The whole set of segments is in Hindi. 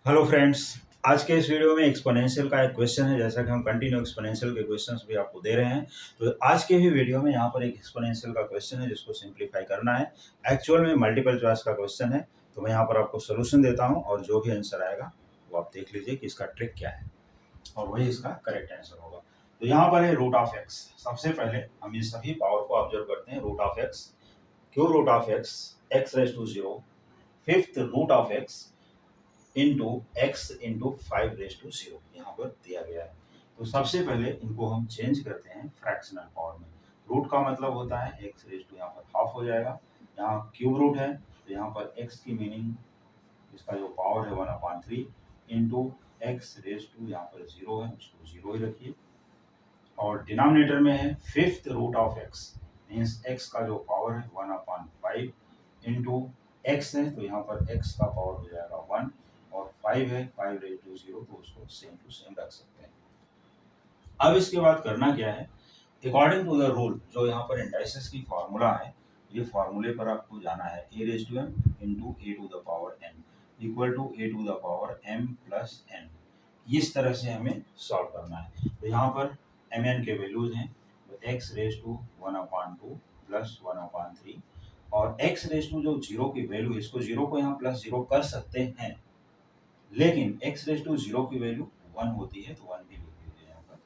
Hello friends. आज के इस वीडियो में एक्सपोनेंशियल का एक क्वेश्चन है। जैसा कि हम कंटिन्यू एक्सपोनेंशियल के क्वेश्चंस भी आपको दे रहे हैं, तो आज के ही वीडियो में यहाँ पर एक एक्सपोनेंशियल का क्वेश्चन है जिसको सिंप्लीफाई करना है। एक्चुअल में मल्टीपल चॉइस का क्वेश्चन है, तो मैं यहाँ पर आपको सोल्यूशन देता हूँ और जो भी आंसर आएगा वो आप देख लीजिए कि इसका ट्रिक क्या है और वही इसका करेक्ट आंसर होगा। तो यहाँ पर है रूट ऑफ एक्स। सबसे पहले हम ये सभी पावर को ऑब्जर्व करते हैं। Root of X, cube root of X, X raise to 0, fifth root of X into X into 5 raise to 0 यहाँ पर दिया गया है। तो सबसे पहले इनको हम चेंज करते हैं फ्रैक्शनल पावर में। रूट का मतलब होता है एक्स रेज टू, यहाँ पर हाफ हो जाएगा। यहाँ क्यूब रूट है तो यहाँ पर एक्स की मीनिंग, इसका जो पावर है 1/3 इंटू एक्स रेज टू, यहाँ पर 0 है उसको 0 ही रखिए। और डिनोमिनेटर में है fifth root of X, means X का जो पावर है 1/5 इंटू एक्स है तो यहाँ पर एक्स का पावर हो जाएगा 1 और 5 है 5 रेज टू 0, तो उसको सेम टू सेम रख सकते हैं। अब इसके बाद करना क्या है, अकॉर्डिंग टू द रूल जो यहाँ पर इंडाइसिस की फार्मूला है, ये फार्मूले पर आपको जाना है। A raise to M into A to the power N equal to A to the power M plus N. इस तरह से हमें सॉल्व करना है। तो यहाँ पर एम एन के वैल्यूज हैं, तो एक्स रेज टू 1/2 प्लस 1/3 और एक्स रेज टू जो 0 की वैल्यू, इसको 0 को यहाँ प्लस 0 कर सकते हैं, लेकिन x रेज टू 0 की वैल्यू 1 होती है तो 1 भी लिख दीजिए यहाँ पर,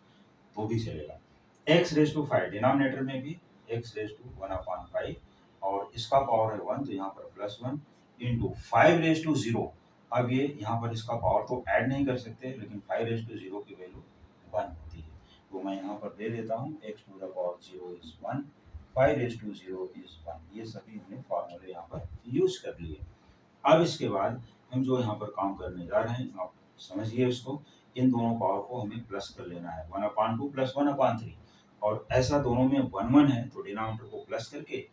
तो भी चलेगा। x रेज टू 5 डिनोमिनेटर में भी x रेज टू 1/5 और इसका पावर है 1 तो यहाँ पर प्लस 1 इंटू 5 रेज टू 0। अब ये यहाँ पर इसका पावर तो ऐड नहीं कर सकते, लेकिन 5 रेज टू 0 की वैल्यू 1 होती है, तो मैं यहाँ पर दे देता हूँ x to the power 0 is 1, 5 raise to 0 is 1। ये सभी हमने फॉर्मूले यहाँ पर यूज कर लिए। अब इसके बाद हम जो यहाँ पर काम करने जा रहे हैं, आप समझिए इसको। इन दोनों पावर को हमें प्लस कर लेना है, 1/2 प्लस 1/3, और ऐसा दोनों में 1 1 है तो डिनोमिनेटर को प्लस करके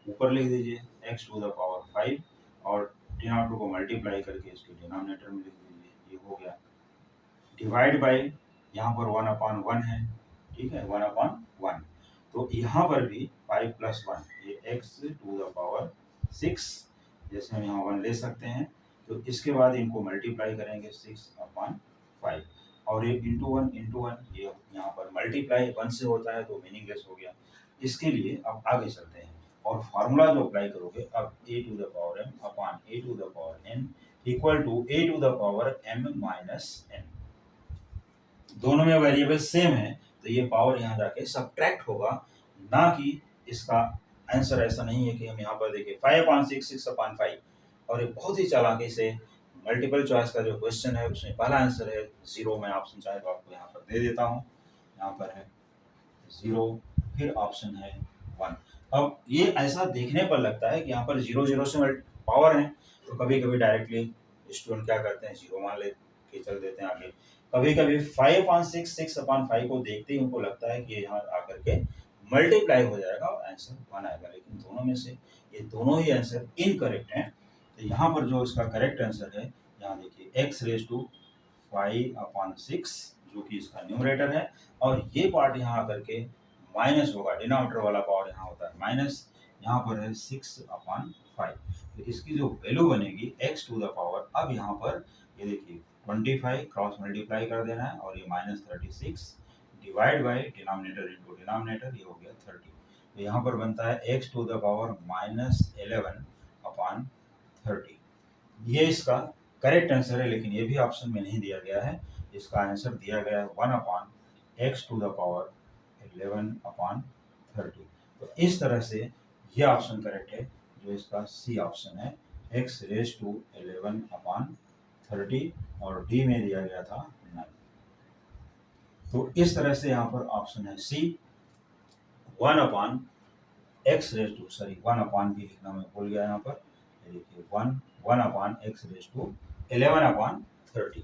ऊपर लिख दीजिए x टू द पावर 5 और डिनोमिनेटर को मल्टीप्लाई करके इसके डिनोमिनेटर में लिख दीजिए, ये हो गया। डिवाइड बाय, यहाँ पर 1/1 है, ठीक है, 1/1। तो यहाँ पर भी 5 प्लस 1, ये x टू द पावर 6, जैसे हम यहाँ 1 ले सकते हैं, तो इसके बाद इनको मल्टीप्लाई करेंगे 6/5 और ये इंटू 1, ये यहाँ पर मल्टीप्लाई 1 से होता है तो मीनिंगलेस हो गया। इसके लिए अब आगे चलते हैं और फार्मूला जो अप्लाई करोगे, अब a to the power m upon a to the power n equal to a to the power m minus n। दोनों में वेरिएबल सेम है तो ये पावर यहाँ जाके सब्ट्रैक्ट होगा, ना कि इसका आंसर ऐसा नहीं है कि हम यहाँ पर देखिए 5/6 6/5, और ये बहुत ही चालाकी से मल्टीपल चॉइस का जो क्वेश्चन है उसमें पहला आंसर है 0। मैं ऑप्शन चाहे तो आपको यहाँ पर दे देता हूँ, यहाँ पर है 0, फिर ऑप्शन है 1। अब ये ऐसा देखने पर लगता है कि यहाँ पर 0 0 से पावर है, तो कभी कभी डायरेक्टली स्टूडेंट क्या करते हैं 0 मान ले के चल देते हैं आगे। कभी कभी 5/6 6/5 को देखते ही उनको लगता है कि यहाँ आकर के मल्टीप्लाई हो जाएगा और आंसर 1 आएगा, लेकिन दोनों में से ये दोनों ही आंसर इनकरेक्ट हैं। तो यहाँ पर जो इसका करेक्ट आंसर है, यहाँ देखिए x रेज टू 5/6 जो कि इसका न्यूमरेटर है, और ये पार्ट यहाँ आकर के माइनस होगा, डिनोमिनेटर वाला पावर यहाँ होता है माइनस, यहाँ पर है 6/5। तो इसकी जो वैल्यू बनेगी x टू द पावर, अब यहाँ पर ये देखिए 25 क्रॉस मल्टीप्लाई कर देना है और ये -36 divide by denominator into denominator, ये हो गया 30। तो यहाँ पर बनता है x टू द पावर -11/30। ये इसका करेक्ट आंसर है, लेकिन ये भी ऑप्शन में नहीं दिया गया है। इसका आंसर दिया गया है 1/x टू द पावर 11/30। तो इस तरह से ये ऑप्शन करेक्ट है, जो इसका सी ऑप्शन है, x रेज टू 11/30, और डी में दिया गया था 9। तो इस तरह से यहाँ पर ऑप्शन है सी, 1/x रेज टू, सॉरी 1 भी लिखना मैं भूल गया यहाँ पर, देखिए 1/x रेज टू 11/30।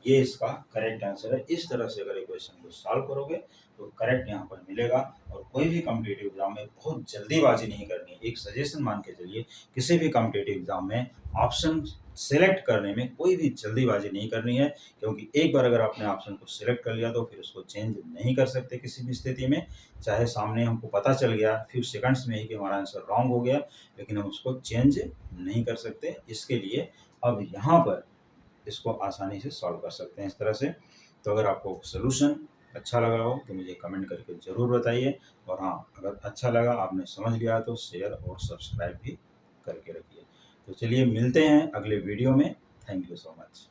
ये इसका करेक्ट आंसर है। इस तरह से अगर क्वेश्चन को सॉल्व करोगे तो करेक्ट यहाँ पर मिलेगा। और कोई भी कॉम्पिटिटिव एग्जाम में बहुत जल्दीबाजी नहीं करनी है। एक सजेशन मान के चलिए, किसी भी कॉम्पिटिटिव एग्जाम में ऑप्शन सेलेक्ट करने में कोई भी जल्दीबाजी नहीं करनी है, क्योंकि एक बार अगर आपने ऑप्शन को सिलेक्ट कर लिया तो फिर उसको चेंज नहीं कर सकते किसी भी स्थिति में। चाहे सामने हमको पता चल गया फ्यू सेकंड्स में ही कि हमारा आंसर रॉन्ग हो गया, लेकिन हम उसको चेंज नहीं कर सकते। इसके लिए अब यहाँ पर इसको आसानी से सॉल्व कर सकते हैं इस तरह से। तो अगर आपको सोल्यूशन अच्छा लगा हो तो मुझे कमेंट करके ज़रूर बताइए, और हाँ, अगर अच्छा लगा, आपने समझ लिया तो शेयर और सब्सक्राइब भी करके रखिए। तो चलिए मिलते हैं अगले वीडियो में। Thank you so much.